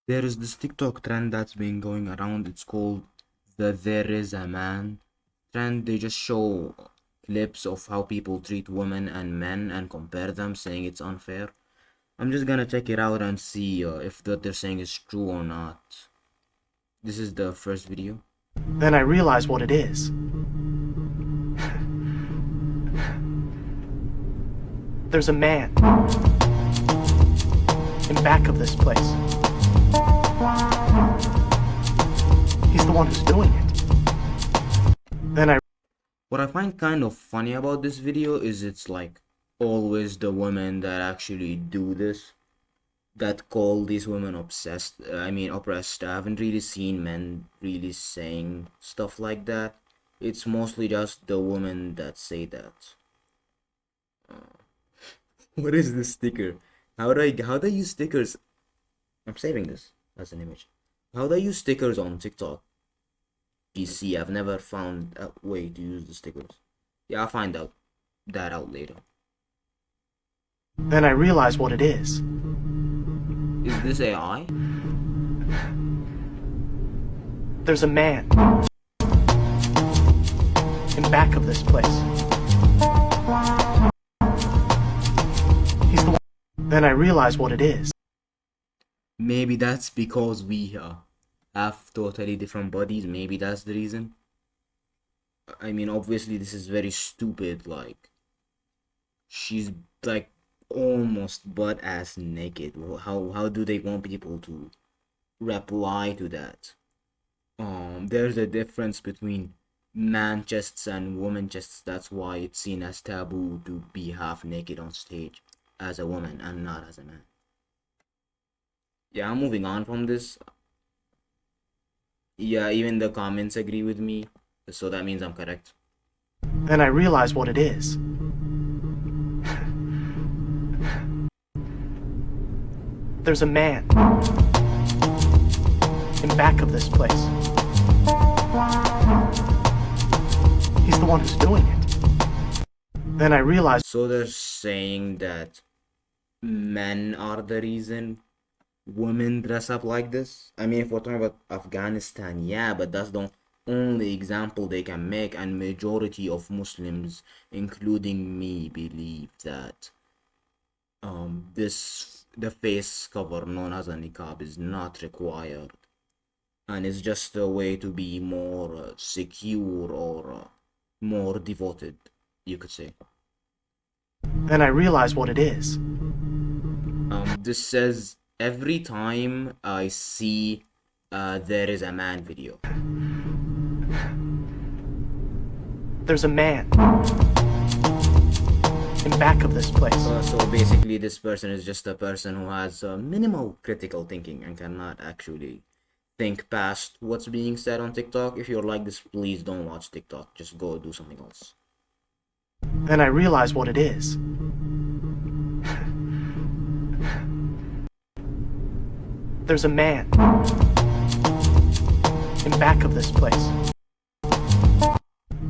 There is this TikTok trend that's been going around. It's called the "There is a man" trend. They just show clips of how people treat women and men and compare them, saying it's unfair. I'm just gonna check it out and see if what they're saying is true or not. This is the first video. Then I realize what it is. There's a man in back of this place. He's the one who's doing it. Then I What I find kind of funny about this video is it's like always the women that actually do this, that call these women oppressed. I haven't really seen men really saying stuff like that. It's mostly just the women that say that. What is this sticker? How do I use stickers? I'm saving this as an image. How do I use stickers on TikTok? PC. I've never found a way to use the stickers. Yeah, I'll find out that out later. then I realize what it is. Is this AI? There's a man in back of this place. He's the one. Then I realize what it is. Maybe that's because we have totally different bodies. Maybe that's the reason. I mean, obviously, this is very stupid. Like, she's like almost butt ass naked. How do they want people to reply to that? There's a difference between man chests and woman chests. That's why it's seen as taboo to be half naked on stage as a woman and not as a man. Yeah, I'm moving on from this. Yeah, even the comments agree with me, so that means I'm correct. Then I realize what it is. There's a man in back of this place. He's the one who's doing it. Then I realize. So they're saying that men are the reason women dress up like this? I mean, if we're talking about Afghanistan, yeah, but that's the only example they can make, and majority of Muslims, including me, believe that the face cover known as a niqab is not required, and it's just a way to be more secure or more devoted, you could say. Then I realize what it is. This says every time I see there is a man video. There's a man in back of this place. So basically, this person is just a person who has minimal critical thinking and cannot actually think past what's being said on TikTok. If you're like this, please don't watch TikTok. Just go do something else. Then I realize what it is. There's a man in back of this place.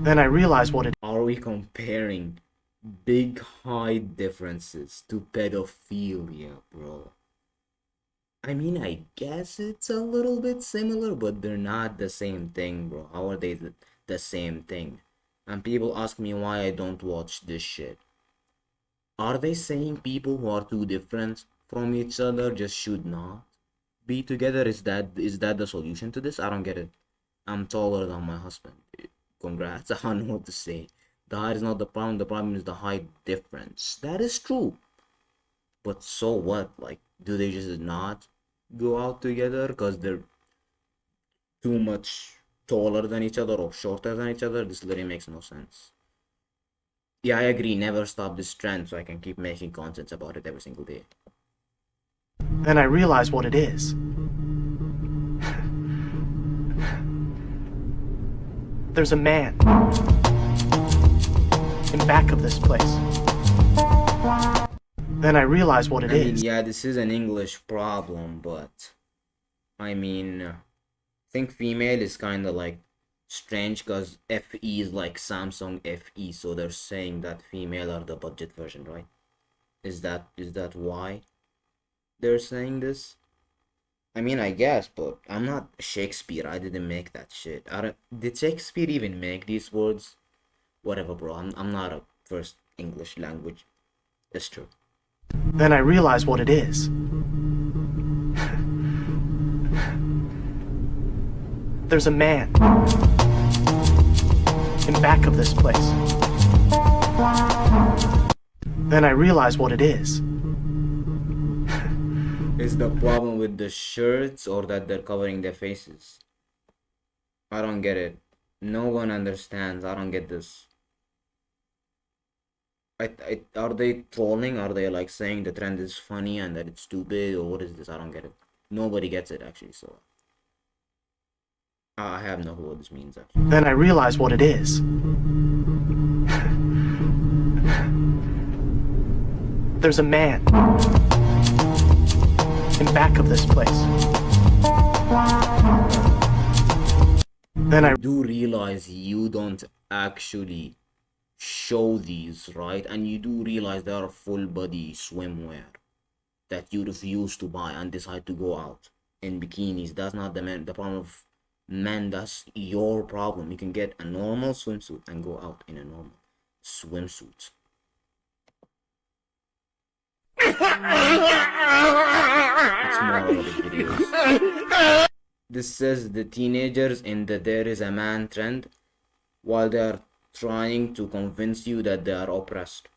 Then I realize what it. Are we comparing big height differences to pedophilia, bro? I mean, I guess it's a little bit similar, but they're not the same thing, bro. How are they the same thing? And people ask me why I don't watch this shit. Are they saying people who are too different from each other just should not be together? Is that the solution to this? I don't get it. I'm taller than my husband. Congrats. I don't know what to say. The height is not the problem. The problem is the height difference. That is true. But so what? Like, do they just not go out together because they're too much taller than each other or shorter than each other? This literally makes no sense. Yeah, I agree. Never stop this trend so I can keep making content about it every single day. Then I realize what it is. There's a man in back of this place. Then I realize what it is. Yeah, this is an English problem, but I mean, I think female is kind of like strange because FE is like Samsung FE, so they're saying that female are the budget version, right? Is that why they're saying this? I mean, I guess, but I'm not Shakespeare. I didn't make that shit. I don't. Did Shakespeare even make these words? Whatever, bro. I'm not a first English language. It's true. Then I realize what it is. There's a man in back of this place. Then I realize what it is. Is the problem with the shirts or that they're covering their faces? I don't get it. No one understands. I don't get this. Are they trolling? Are they like saying the trend is funny and that it's stupid, or what is this? I don't get it. Nobody gets it actually, so I have no clue what this means actually. Then I realize what it is. There's a man in back of this place. Then I do realize you don't actually show these, right? And you do realize there are full body swimwear that you refuse to buy and decide to go out in bikinis. That's not the problem of men. That's your problem. You can get a normal swimsuit and go out in a normal swimsuit. It's more of the videos. This says the teenagers in the "there is a man" trend, while they are trying to convince you that they are oppressed.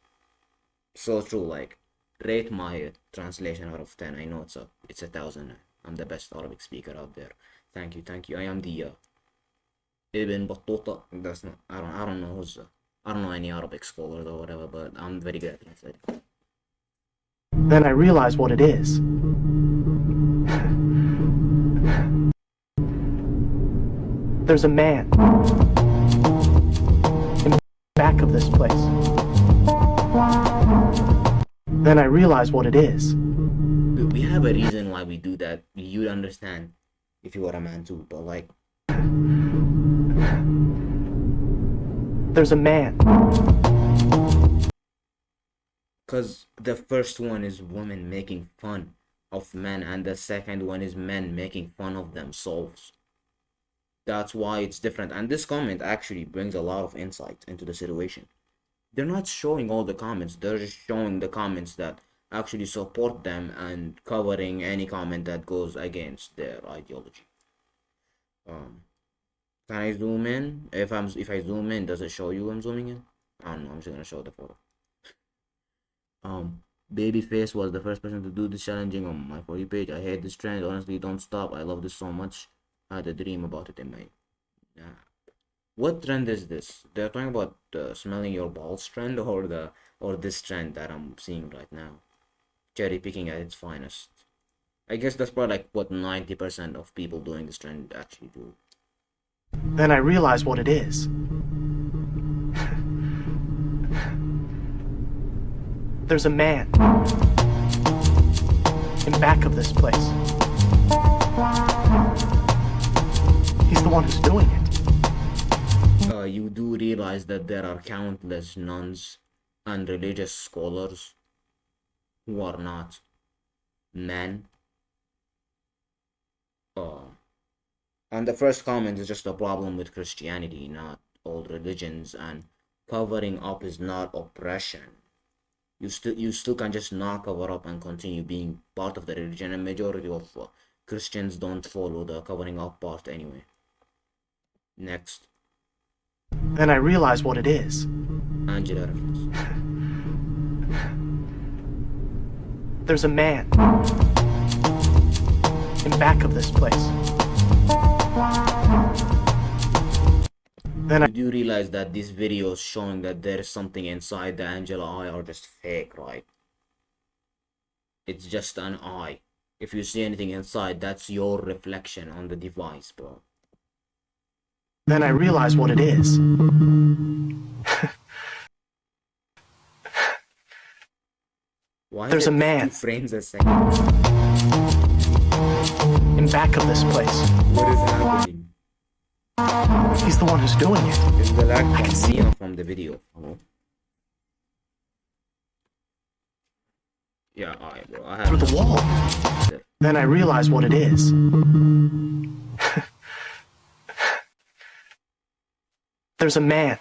So true. Like, rate my translation out of 10. I know it's a 1,000. I'm the best Arabic speaker out there. Thank you. I am the Ibn Battuta. That's not. I don't know who's. I don't know any Arabic scholars or whatever, but I'm very good at translating. Then I realize what it is. There's a man in back of this place. Then I realize what it is. Dude, we have a reason why we do that. You'd understand if you were a man too, but like, there's a man. because the first one is women making fun of men, and the second one is men making fun of themselves. That's why it's different. And this comment actually brings a lot of insight into the situation. They're not showing all the comments, they're just showing the comments that actually support them and covering any comment that goes against their ideology. Can I zoom in? If I zoom in, does it show you I'm zooming in? I don't know, I'm just gonna show the photo. Babyface was the first person to do this challenging on my For You page. I hate this trend. Honestly, don't stop. I love this so much. I had a dream about it in my. What trend is this? They're talking about smelling your balls trend, or this trend that I'm seeing right now. Cherry picking at its finest. I guess that's probably like what 90% of people doing this trend actually do. Then I realize what it is. There's a man in back of this place. He's the one who's doing it. You do realize that there are countless nuns and religious scholars who are not men. And the first comment is just a problem with Christianity, not all religions, and covering up is not oppression. You still can just not cover up and continue being part of the religion, and majority of Christians don't follow the covering up part anyway. Next. Then I realize what it is. Angela reference. There's a man in back of this place. Then You do realize that these videos showing that there is something inside the Angela eye are just fake, right? It's just an eye. If you see anything inside, that's your reflection on the device, bro. Then I realize what it is. Why There's is it a man 2 frames a second? in back of this place. What is happening? He's the one who's doing it. Is the lag I can see from me or from the video? Hello? Yeah, alright, bro. I have Through the wall. Then I realize what it is. There's a man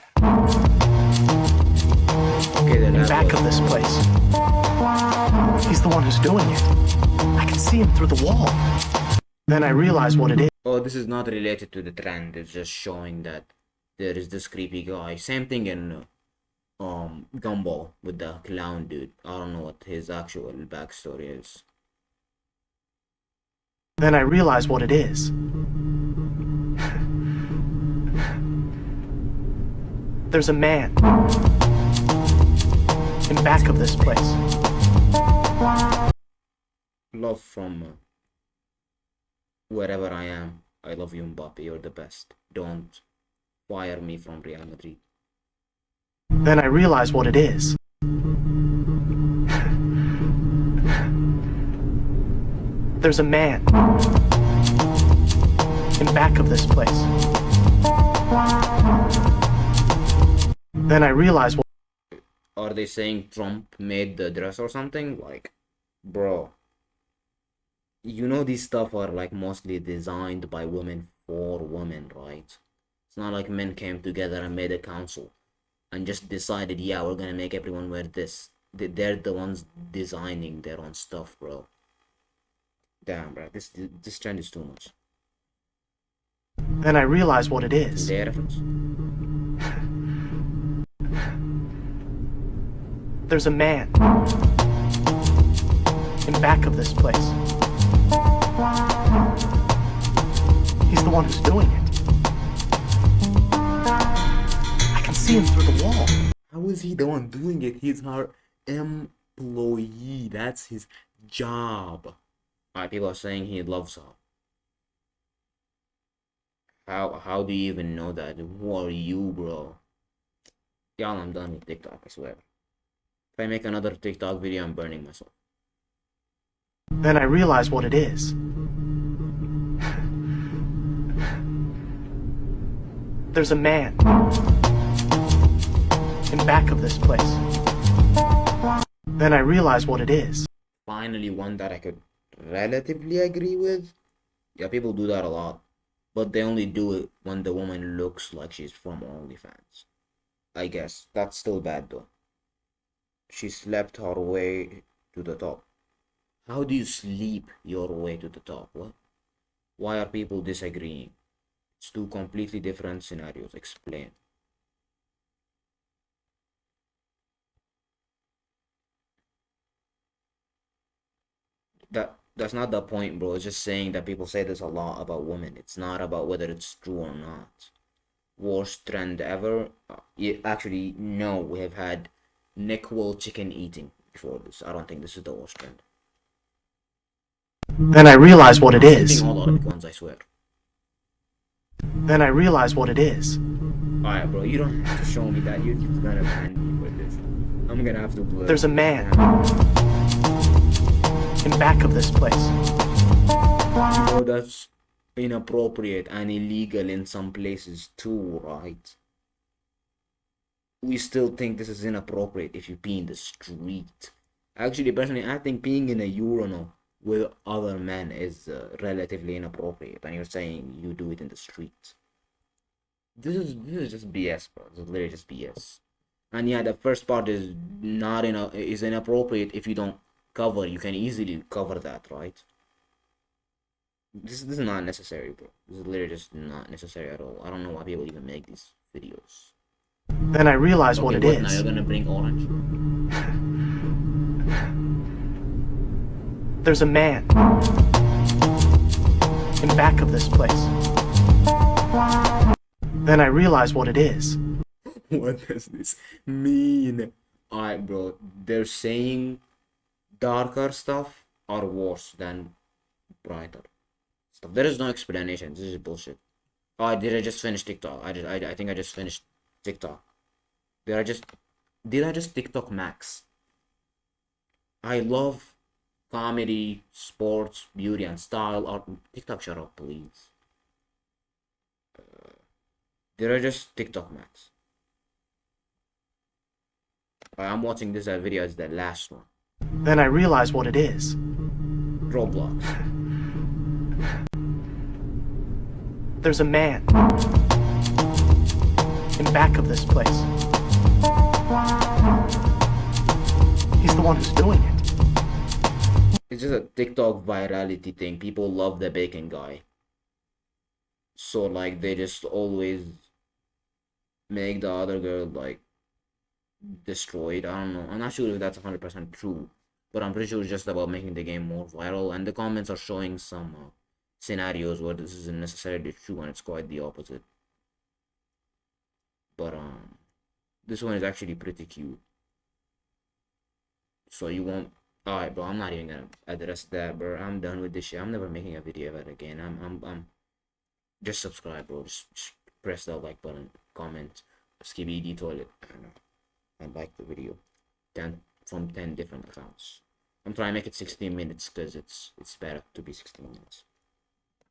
Okay, then in that back of was. this place. He's the one who's doing it. I can see him through the wall. Then I realize what it is. Oh, this is not related to the trend. It's just showing that there is this creepy guy. Same thing in Gumball with the clown dude. I don't know what his actual backstory is. Then I realize what it is. There's a man in back of this place. Love from wherever I am. I love you, Mbappe. You're the best. Don't fire me from Real Madrid. Then I realize what it is. There's a man in back of this place. Then I realize what. Are they saying Trump made the dress or something? Like, bro, you know these stuff are like mostly designed by women for women, right? It's not like men came together and made a council and just decided, yeah, we're gonna make everyone wear this. They're the ones designing their own stuff, bro. Damn, bro, this trend is too much. Then I realize what it is. The reference. There's a man in back of this place. He's the one who's doing it. I can see him through the wall. How is he the one doing it? He's our employee. That's his job. Alright, people are saying he loves her. How do you even know that? Who are you, bro? Y'all, I'm done with TikTok, I swear. If I make another TikTok video, I'm burning myself. Then I realize what it is. There's a man in back of this place. Then I realize what it is. Finally, one that I could relatively agree with. Yeah, people do that a lot. But they only do it when the woman looks like she's from OnlyFans. I guess. That's still bad though. She slept her way to the top. How do you sleep your way to the top? What? Why are people disagreeing? It's two completely different scenarios. Explain. That's not the point, bro. It's just saying that people say this a lot about women. It's not about whether it's true or not. Worst trend ever? Actually, no. We have had Nickwell chicken eating before this. I don't think this is the worst trend. Then I realize what it I'm is. sleeping all Arabic ones, I swear. Then I realize what it is. Alright, bro. You don't have to show me that. YouTube's gonna ban me for this. I'm gonna have to blur. There's a man in back of this place. Bro, that's inappropriate and illegal in some places too, right? We still think this is inappropriate if you pee in the street. Actually, personally, I think peeing in a urinal with other men is relatively inappropriate, and you're saying you do it in the street. This is just BS, bro. This is literally just BS. And yeah, the first part is not is inappropriate if you don't cover. You can easily cover that, right? This is not necessary, bro. This is literally just not necessary at all. I don't know why people even make these videos. Then I realize what it Now is. you're gonna bring orange. There's a man in back of this place. Then I realize what it is. What does this mean? Alright, bro. They're saying darker stuff are worse than brighter stuff. There is no explanation. This is bullshit. Oh, did I just finish TikTok? I think I just finished TikTok. Did I just TikTok max? I love comedy, sports, beauty, and style. Art. TikTok, shut up, please. Did I just TikTok max? I'm watching this video as the last one. Then I realize what it is. Roblox. There's a man in back of this place. He's the one who's doing it. It's just a TikTok virality thing. People love the bacon guy. So like they just always make the other girl like destroyed. I don't know. I'm not sure if that's 100% true, but I'm pretty sure it's just about making the game more viral. And the comments are showing some scenarios where this isn't necessarily true, and it's quite the opposite. But this one is actually pretty cute. So you won't. Alright, bro. I'm not even gonna address that, bro. I'm done with this shit. I'm never making a video of it again. I'm. Just subscribe, bro. Just press that like button. Comment. Skibidi toilet. I don't know. And like the video. 10 from 10 different accounts. I'm trying to make it 16 minutes because it's better to be 16 minutes.